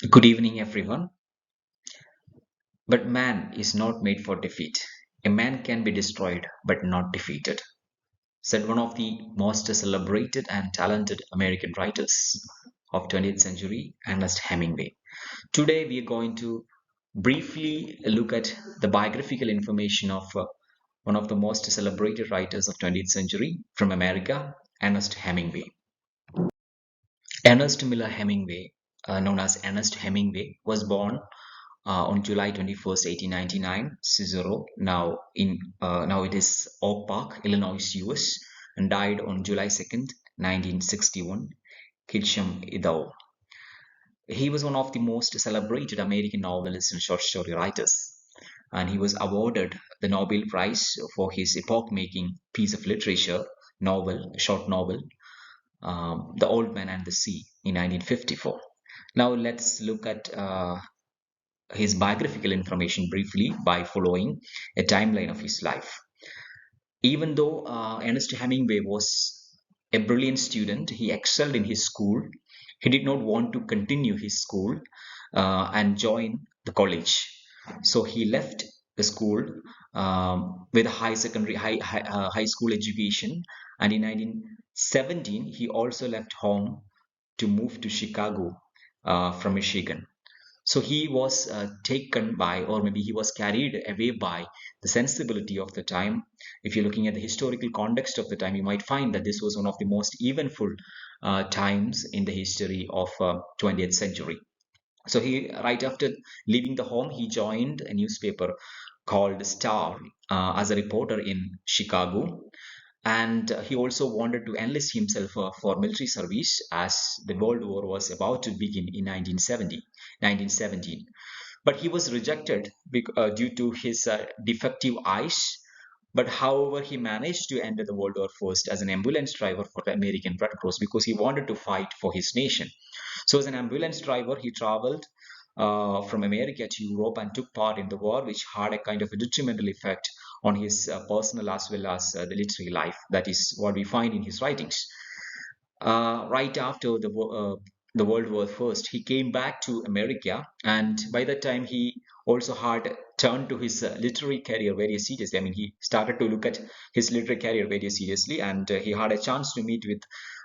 Good evening, everyone. But man is not made for defeat. A man can be destroyed, but not defeated, said one of the most celebrated and talented American writers of 20th century, Ernest Hemingway. Today, we are going to briefly look at the biographical information of one of the most celebrated writers of 20th century from America, Ernest Hemingway. Ernest Miller Hemingway, known as Ernest Hemingway, was born on July 21st, 1899, Cicero, now it is Oak Park, Illinois, US, and died on July 2nd, 1961, Kitchum, Idaho. He was one of the most celebrated American novelists and short story writers, and he was awarded the Nobel Prize for his epoch-making piece of literature, short novel, The Old Man and the Sea, in 1954. Now let's look at his biographical information briefly by following a timeline of his life. Even though Ernest Hemingway was a brilliant student, he excelled in his school. He did not want to continue his school and join the college. So he left the school with a high school education. And in 1917, he also left home to move to Chicago from Michigan. So he was taken by, or maybe he was carried away by the sensibility of the time. If you're looking at the historical context of the time, you might find that this was one of the most eventful times in the history of 20th century. So he, right after leaving the home, he joined a newspaper called Star as a reporter in Chicago. And he also wanted to enlist himself for military service as the World War was about to begin in 1917. But he was rejected due to his defective eyes. But however, he managed to enter the World War first as an ambulance driver for the American Red Cross because he wanted to fight for his nation. So, as an ambulance driver, he traveled from America to Europe and took part in the war, which had a kind of a detrimental effect on his personal as well as the literary life. That is what we find in his writings. Right after the World War First, he came back to America, and by that time he also had turned to his literary career very seriously. I mean, he started to look at his literary career very seriously, and he had a chance to meet with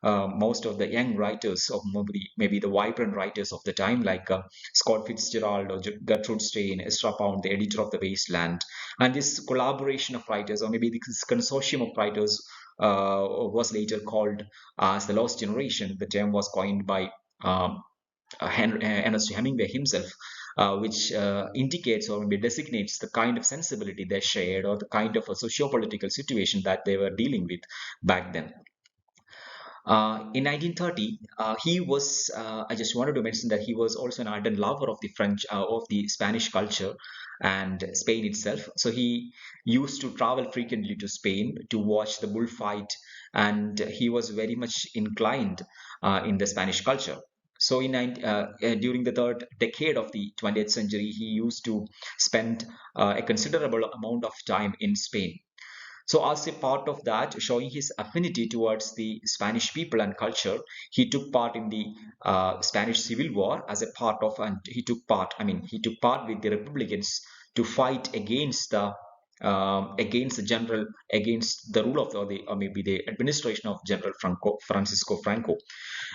most of the young writers of maybe the vibrant writers of the time, like Scott Fitzgerald or Gertrude Stein, Ezra Pound, the editor of The Wasteland. And this collaboration of writers, or maybe this consortium of writers, was later called as the Lost Generation. The term was coined by Ernest Hemingway himself, which indicates or maybe designates the kind of sensibility they shared or the kind of a socio-political situation that they were dealing with back then. In 1930, I just wanted to mention that he was also an ardent lover of of the Spanish culture and Spain itself. So he used to travel frequently to Spain to watch the bullfight, and he was very much inclined in the Spanish culture. So during the third decade of the 20th century, he used to spend a considerable amount of time in Spain. So, as a part of that, showing his affinity towards the Spanish people and culture, he took part in the Spanish Civil War as a part of, and he took part with the Republicans to fight against the rule of or maybe the administration of General Francisco Franco.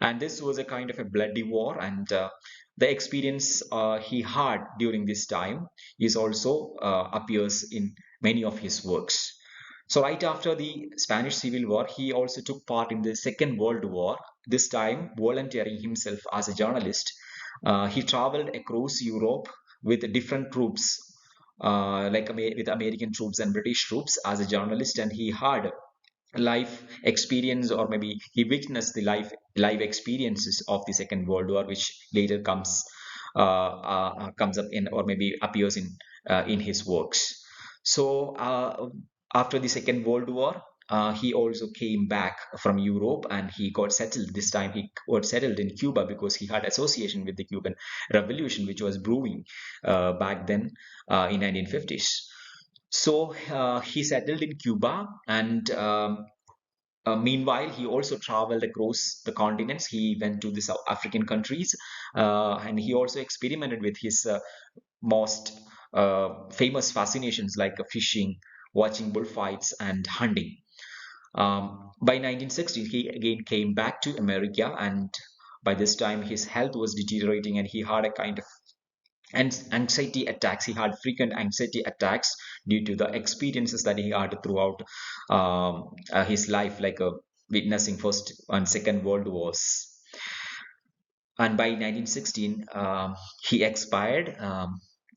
And this was a kind of a bloody war, and the experience he had during this time is also appears in many of his works. So, right after the Spanish Civil War, he also took part in the Second World War, this time volunteering himself as a journalist. He traveled across Europe with different troops, with American troops and British troops as a journalist, and he had life experience, or maybe he witnessed the life experiences of the Second World War, which later comes up in, or maybe appears in his works. So after the Second World War, he also came back from Europe and he got settled. This time he got settled in Cuba because he had association with the Cuban Revolution, which was brewing back then in 1950s. So he settled in Cuba, and Meanwhile, he also traveled across the continents. He went to the South African countries, and he also experimented with his most famous fascinations like fishing, watching bullfights, and hunting. By 1960, he again came back to America, and by this time, his health was deteriorating, and he had a kind of anxiety attacks. He had frequent anxiety attacks due to the experiences that he had throughout his life, like witnessing First and Second World Wars. And by 1916, he expired.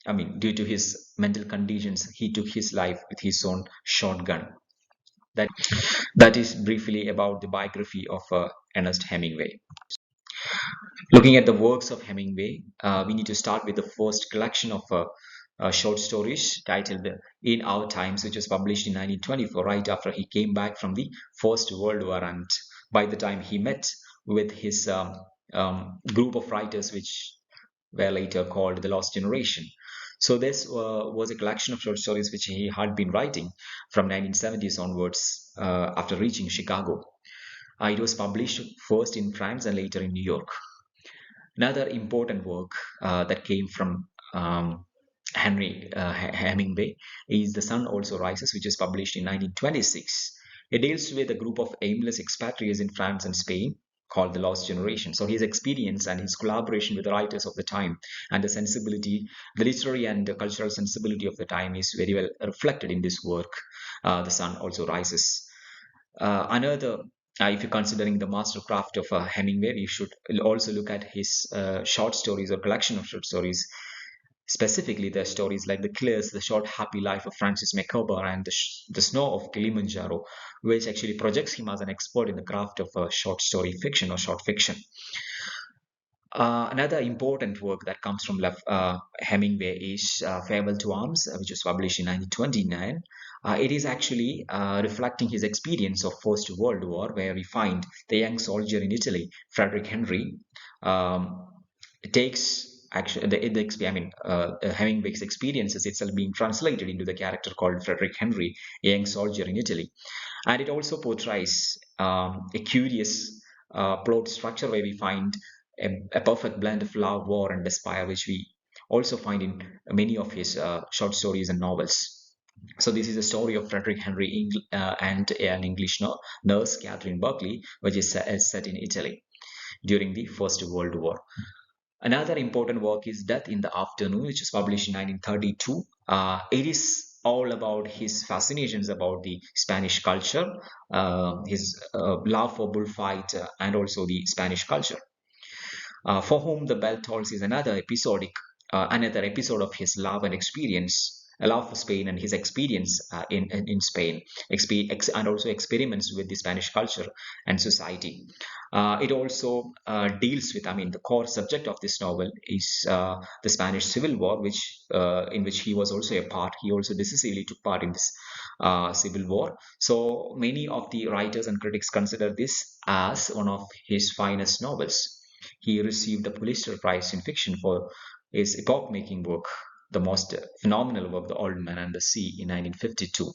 I mean, due to his mental conditions, he took his life with his own shotgun. That that is briefly about the biography of Ernest Hemingway. Looking at the works of Hemingway, we need to start with the first collection of short stories titled In Our Times, which was published in 1924, right after he came back from the First World War. And by the time he met with his group of writers, which were later called the Lost Generation. So this was a collection of short stories which he had been writing from 1970s onwards after reaching Chicago. It was published first in France and later in New York. Another important work that came from Henry Hemingway is The Sun Also Rises, which is published in 1926. It deals with a group of aimless expatriates in France and Spain called the Lost Generation. So his experience and his collaboration with the writers of the time and the sensibility, the literary and the cultural sensibility of the time is very well reflected in this work, The Sun Also Rises. Another, if you're considering the mastercraft of Hemingway, you should also look at his short stories or collection of short stories, specifically the stories like The Killers, The Short Happy Life of Francis Micawber, and The Snow of Kilimanjaro, which actually projects him as an expert in the craft of short story fiction or short fiction. Another important work that comes from Hemingway is Farewell to Arms, which was published in 1929. It is actually reflecting his experience of First World War, where we find the young soldier in Italy, Frederick Henry, um, takes actually I mean Hemingway's experiences itself being translated into the character called Frederick Henry, a young soldier in Italy, and it also portrays a curious plot structure where we find a perfect blend of love, war, and despair, which we also find in many of his short stories and novels. So this is a story of Frederick Henry and an English nurse, Catherine Berkeley, which is set in Italy during the First World War. Another important work is Death in the Afternoon, which was published in 1932. It is all about his fascinations about the Spanish culture, his love for bullfight, and also the Spanish culture. For Whom the Bell Tolls is another episode of his love and experience, a love for Spain and his experience in Spain, and also experiments with the Spanish culture and society. It also deals with, I mean, the core subject of this novel is the Spanish Civil War, which in which he was also a part. He also decisively took part in this Civil War. So many of the writers and critics consider this as one of his finest novels. He received the Pulitzer Prize in fiction for his epoch-making book, the most phenomenal work, The Old Man and the Sea, in 1952.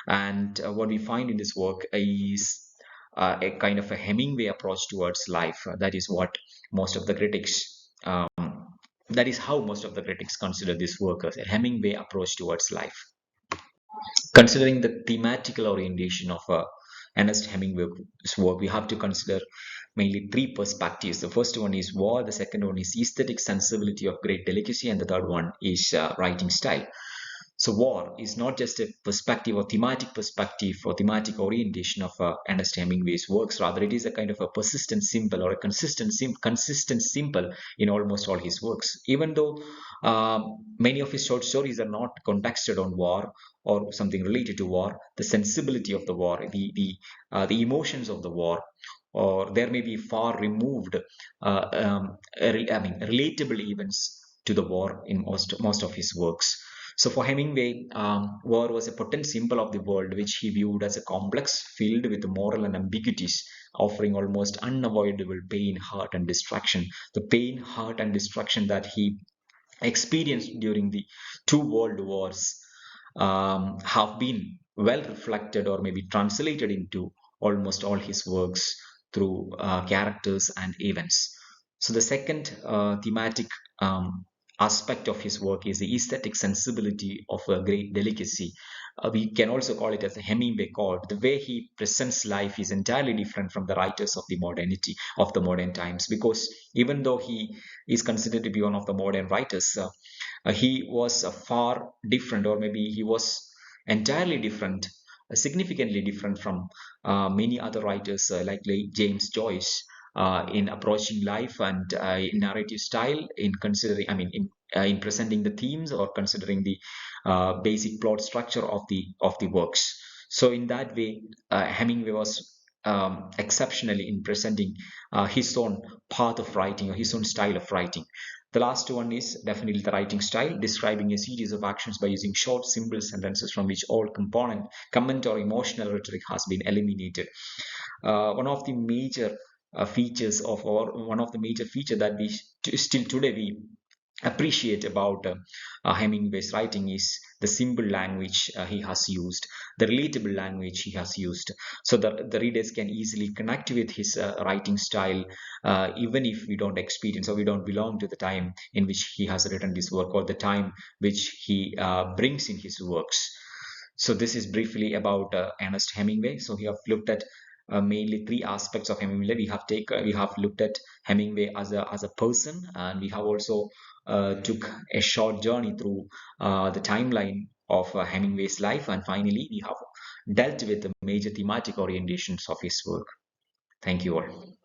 And what we find in this work is a kind of a Hemingway approach towards life. That is what most of the critics, that is how most of the critics consider this work as a Hemingway approach towards life. Considering the thematical orientation of Ernest Hemingway's work, we have to consider mainly three perspectives. The first one is war, the second one is aesthetic sensibility of great delicacy, and the third one is writing style. So war is not just a perspective or thematic perspective or thematic orientation of Ernest Hemingway's works. Rather, it is a kind of a persistent symbol or a consistent symbol in almost all his works. Even though many of his short stories are not contexted on war or something related to war, the sensibility of the war, the emotions of the war, or there may be far removed, I mean, relatable events to the war in most of his works. So for Hemingway, war was a potent symbol of the world, which he viewed as a complex filled with moral and ambiguities, offering almost unavoidable pain, hurt, and destruction. The pain, hurt, and destruction that he experienced during the two world wars have been well reflected or maybe translated into almost all his works through characters and events. So the second thematic aspect of his work is the aesthetic sensibility of a great delicacy. We can also call it as a Hemingway code. The way he presents life is entirely different from the writers of the modernity of the modern times, because even though he is considered to be one of the modern writers, he was far different, or maybe he was entirely different, significantly different from many other writers like James Joyce in approaching life and in narrative style, in considering, I mean, in presenting the themes or considering the basic plot structure of the works. So in that way, Hemingway was exceptionally in presenting his own path of writing or his own style of writing. The last one is definitely the writing style, describing a series of actions by using short, simple sentences from which all component, comment, or emotional rhetoric has been eliminated. One of the major features of, or one of the major feature that we still today we appreciate about Hemingway's writing is the simple language he has used, the relatable language he has used, so that the readers can easily connect with his writing style, even if we don't experience or we don't belong to the time in which he has written this work or the time which he brings in his works. So this is briefly about Ernest Hemingway. So we have looked at mainly three aspects of Hemingway. We have looked at Hemingway as a person, and we have also took a short journey through the timeline of Hemingway's life, and finally we have dealt with the major thematic orientations of his work. Thank you all.